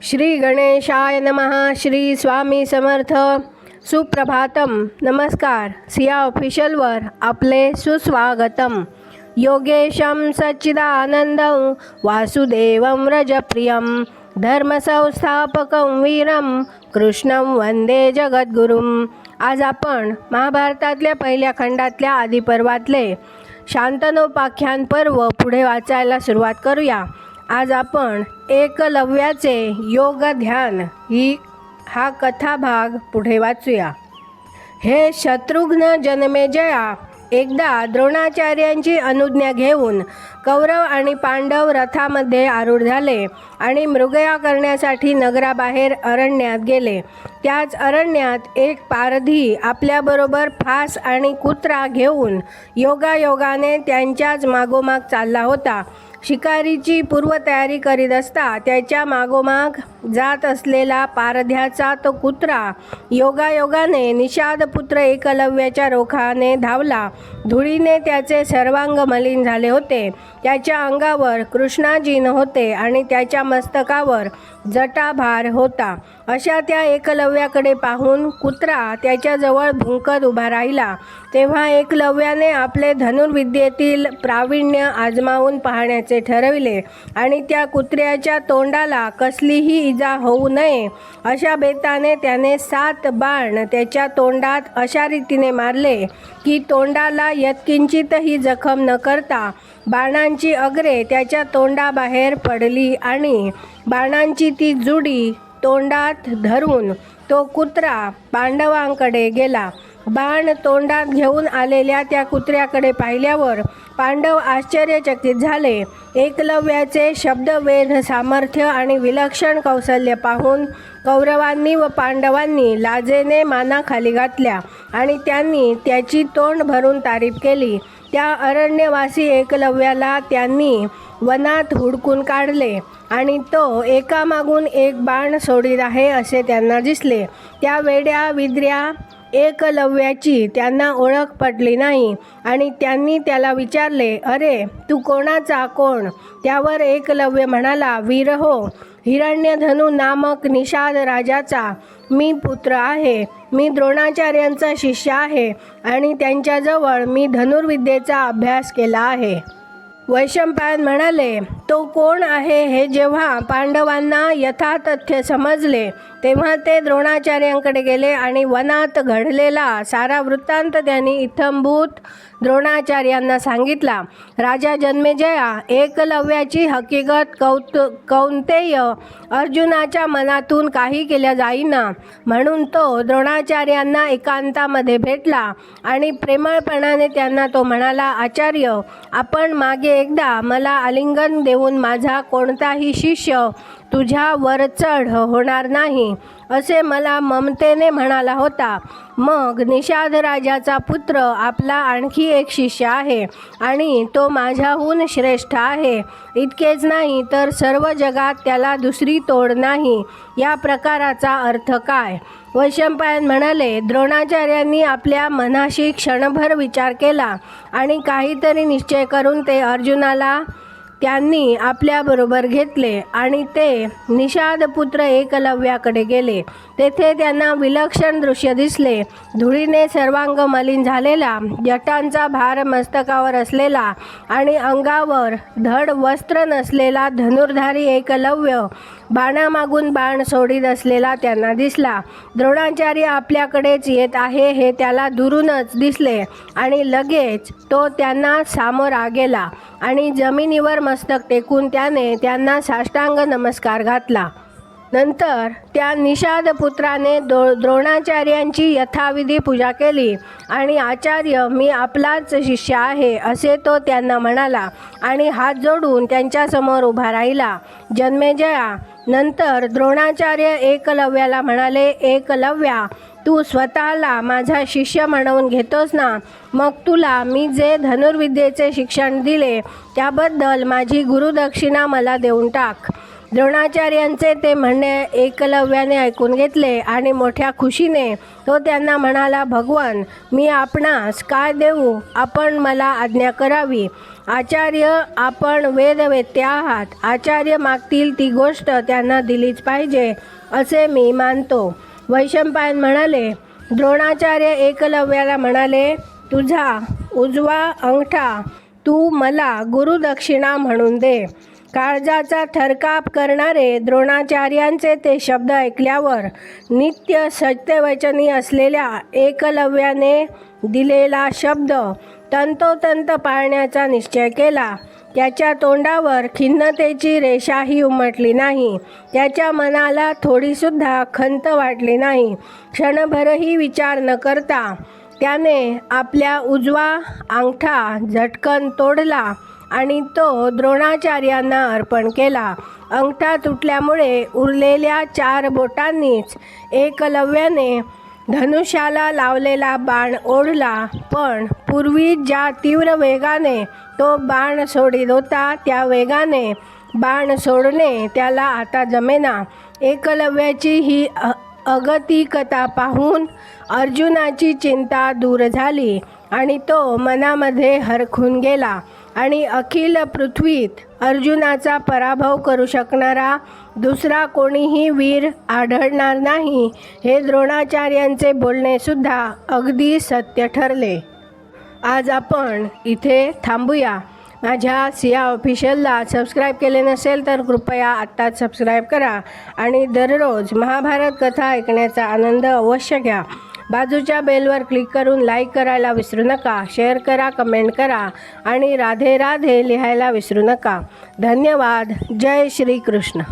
श्री गणेशाय नमः. श्री स्वामी समर्थ. सुप्रभातम. नमस्कार. सिया ऑफिशियलवर आपले सुस्वागतम. योगेशं सच्चिदानंदं वासुदेवं व्रजप्रियं धर्मसंस्थापकं वीरं कृष्णं वंदे जगद्गुरुं. आज आपण महाभारतातल्या पहिल्या खंडातल्या आदिपर्वातले शांतनोपाख्यान पर्व पुढे वाचायला सुरुवात करूया. आज आपण एकलव्याचे योग ध्यान हा कथाभाग पुढे वाचूया. हे शत्रुघ्न जन्मेजया, एकदा द्रोणाचार्यांची अनुज्ञा घेऊन कौरव आणि पांडव रथामध्ये आरूढ झाले आणि मृगया करण्यासाठी नगराबाहेर अरण्यात गेले. त्याच अरण्यात एक पारधी आपल्याबरोबर फास आणि कुत्रा घेऊन योगायोगाने त्यांच्याच मागोमाग चालला होता. शिकारीची पूर्वतयारी करीत असता त्याच्या मागोमाग जात असलेला पारध्याचा तो कुत्रा योगायोगाने निषादपुत्र एकलव्याच्या रोखाने धावला. धुळीने त्याचे सर्वांग मलिन झाले होते. त्याच्या अंगावर कृष्णाजीन होते आणि त्याच्या मस्तकावर जटाभार होता. अशा त्या एकलव्याकडे पाहून कुत्रा त्याच्याजवळ भुंकत उभा राहिला. तेव्हा एकलव्याने आपले धनुर्विद्येतील प्रावीण्य आजमावून पाहण्याचे ठरविले आणि त्या कुत्र्याच्या तोंडाला कसलीही इजा होऊ नये अशा बेताने त्याने 7 बाण त्याच्या तोंडात अशा रीतीने मारले की तोंडाला यत्किंचितही जखम न करता बाणांची अग्रे त्याच्या तोंडाबाहेर पडली आणि बाणांची ती जुडी तोंडात धरून तो कुत्रा पांडवांकडे गेला. बाण तोंडात घेऊन आलेल्या त्या कुत्र्याकडे पाहिल्यावर पांडव आश्चर्यचकित झाले. एकलव्याचे शब्दवेध सामर्थ्य आणि विलक्षण कौशल्य पाहून कौरवांनी व पांडवांनी लाजेने माना खाली घातल्या आणि त्यांनी त्याची तोंड भरून तारीफ केली. त्या अरण्यवासी एकलव्याला त्यांनी वनात हुडकून काढले आणि तो एकामागून एक बाण सोडीत आहे असे त्यांना दिसले. त्या वेड्या विद्र्या एकलव्याची त्यांना ओळख पटली नाही आणि त्यांनी त्याला विचारले, अरे तू कोणाचा कोण? त्यावर एकलव्य म्हणाला, वीर हो, हिरण्यधनु नामक निषाद राजाचा मी पुत्र आहे. मी द्रोणाचार्यांचा शिष्य आहे आणि त्यांच्याजवळ मी धनुर्विद्येचा अभ्यास केला आहे. वैशंपायन म्हणाले, तो कोण आहे हे जेव्हा पांडवांना यथातथ्य समजले तेव्हा ते द्रोणाचार्यांकडे गेले आणि वनात घडलेला सारा वृत्तांत त्यांनी इत्थंभूत द्रोणाचार्यांना सांगितला. राजा जन्मेजया, एकलव्याची हकीकत कौंतेय अर्जुनाच्या मनातून काही केल्या जाईना म्हणून तो द्रोणाचार्यांना एकांतामध्ये भेटला आणि प्रेमळपणाने त्यांना तो म्हणाला, आचार्य, आपण मागे एकदा मला आलिंगन देऊन माझा कोणताही शिष्य तुझ्या वरचढ होणार नाही असे मला ममतेने म्हणाला होता. मग निषाद राजाचा पुत्र आपला आणखी एक शिष्य आहे आणि तो माझ्याहून श्रेष्ठ आहे. इतकेच नाही तर सर्व जगात त्याला दुसरी तोड नाही. या प्रकाराचा अर्थ काय? वैशंपायन म्हणाले, द्रोणाचार्यांनी आपल्या मनाशी क्षणभर विचार केला आणि काहीतरी निश्चय करून ते अर्जुनाला त्यांनी आपल्याबरोबर घेतले आणि ते निषादपुत्र एकलव्याकडे गेले. तेथे त्यांना विलक्षण दृश्य दिसले. धुळीने सर्वांग मलिन झालेला, जटांचा भार मस्तकावर असलेला आणि अंगावर धड वस्त्र नसलेला धनुर्धारी एकलव्य बाणामागून बाण सोडीत असलेला त्यांना दिसला. द्रोणाचार्य आपल्याकडेच येत आहे हे त्याला दुरूनच दिसले आणि लगेच तो त्यांना सामोरा गेला आणि जमिनीवर मस्तक टेकून त्याने त्यांना साष्टांग नमस्कार घातला. नंतर त्या निषादपुत्राने द्रोणाचार्यांची यथाविधी पूजा केली आणि आचार्य, मी आपलाच शिष्य आहे असे तो त्यांना म्हणाला आणि हात जोडून त्यांच्यासमोर उभा राहिला. जन्मेजया नंतर द्रोणाचार्य एकलव्याला म्हणाले, एकलव्या, तू स्वतःला माझा शिष्य म्हणवून घेतोस ना, मग तुला मी जे धनुर्विद्येचे शिक्षण दिले त्याबद्दल माझी गुरुदक्षिणा मला देऊन टाक. द्रोणाचार्यांचे ते म्हणणे एकलव्याने ऐकून घेतले आणि मोठ्या खुशीने तो त्यांना म्हणाला, भगवन, मी आपणास काय देऊ? आपण मला आज्ञा करावी. आचार्य, आपण वेदवेत्ते आहात. आचार्य मागतील ती गोष्ट त्यांना दिलीच पाहिजे असे मी मानतो. वैशंपायन म्हणाले. द्रोणाचार्य एकलव्याला म्हणाले, तुझा उजवा अंगठा तू मला गुरुदक्षिणा म्हणून दे. काळजाचा थरकाप करणारे द्रोणाचार्यांचे ते शब्द ऐकल्यावर नित्य सत्यवचनी असलेल्या एकलव्याने दिलेला शब्द तंतोतंत पाळण्याचा निश्चय केला. त्याच्या तोंडावर खिन्नतेची रेषाही उमटली नाही. त्याच्या मनाला थोडीसुद्धा खंत वाटली नाही. क्षणभरही विचार न करता त्याने आपल्या उजवा अंगठा झटकन तोडला आणि तो द्रोणाचार्यांना अर्पण केला. अंगठा तुटल्यामुळे उरलेल्या 4 बोटांनीच एकलव्याने धनुष्याला लावलेला बाण ओढला. पण पूर्वी ज्या तीव्र वेगाने तो बाण सोडित होता त्या वेगाने बाण सोडणे त्याला आता जमेना. एकलव्याची ही अगतिकता पाहून अर्जुनाची चिंता दूर झाली आणि तो मनामध्ये हरखून गेला आणि अखिल पृथ्वीत अर्जुनाचा पराभव करू शकणारा दुसरा कोणीही वीर आढळणार नाही हे द्रोणाचार्यांचे बोलणे सुद्धा अगदी सत्य ठरले. आज आपण इथे थांबूया. माझ्या सिया ऑफिशियलला सबस्क्राईब केले नसेल तर कृपया आत्ताच सबस्क्राईब करा आणि दररोज महाभारत कथा ऐकण्याचा आनंद अवश्य घ्या. बाजूच्या बेलवर क्लिक करून लाईक करायला विसरू नका. शेअर करा, कमेंट करा आणि राधे राधे लिहायला विसरू नका. धन्यवाद. जय श्री कृष्ण.